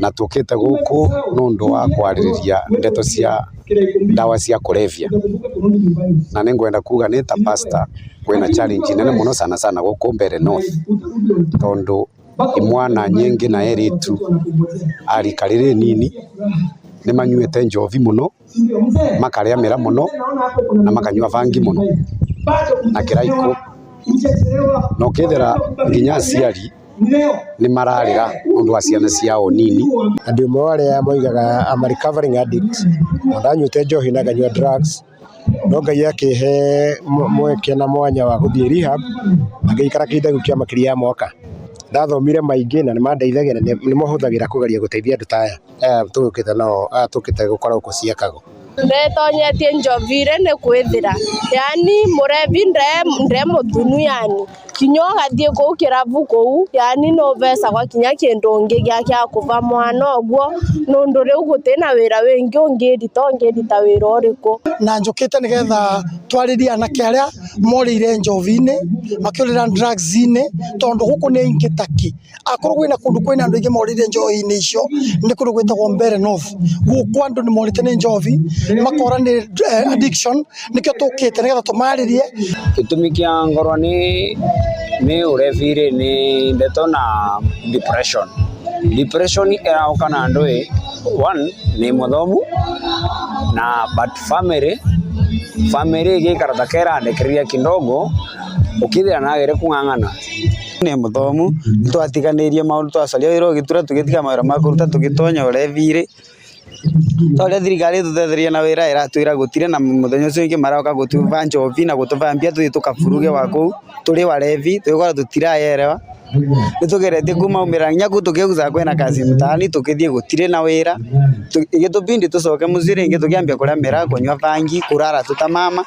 na tukite guku nundu wa kwaririria ndeto cia dawa cia kulevya, na ningwenda kuga ni ta pastor kwina challenge nene muno sana guku Mbeere North, tondu imwana nyingi na eritu arikarire nini ni manyuete njovi muno, makaria mira muno na makanyua vangi muno na kiraiko, no kethera nginya aciari ni mararira undu wa ciana ciao nini. Andu imwe aria moigaga am recovering addict, ndanyuite njohi na nganyua drugs, no Ngai akihe mweke na mwanya wa guthie rehab, ngaikara kihinda kia makiria ya mwaka. Ndathomire maingi na nimandeithagia na nimahuthagira kugeria guteithia andu ta aya tukite nao tukite gukora uko ciakago. Ndetonyetie njovire ni kwithira, yani murevi nde muthunu, yani kinyo gathie kuu kiravu kuu, yani no vesa kwa kinya kindu ngi gya kuva mwana ogwo, nundu riu gutina wira wingi ungirita wira uriku. Na njukite nigetha twaririe anake aria morire njovini makiurira drugs-ini, tondu guku ni ingitaki akorwo gwina kundu kwina andu ingi morire njohi-ini icio ni kundu gwitagwo Mbeere North. Guku andu ni morite ni njovi makora ni addiction, nikio tukite nigetha tumaririe. Gitumi kia ngorwa ni urevire ni ndeto na depression irauka na andu one ni muthomu na but family igikara takera ndekeria kindogo ukithira nagere kung'ang'ana ni muthomu twatiganirie maundu twacaria wira ugitura tugitika mawira makuruta tugitonya urevire tole thirikari tutetheria na wira iratwira gutire na muthenya ucio ingi maroka gutuva njovi na gutuvambia tuthi tukafuruge wa kuu turi warevi twikora tutirayerewa nitugeretie kuma umira nya ku tukiguza kwena kazi mtaani tukithie gutire na wira igitubindi tucoke muciri ingi tukiambia kuria mera kunywa vangi kurara tutamama.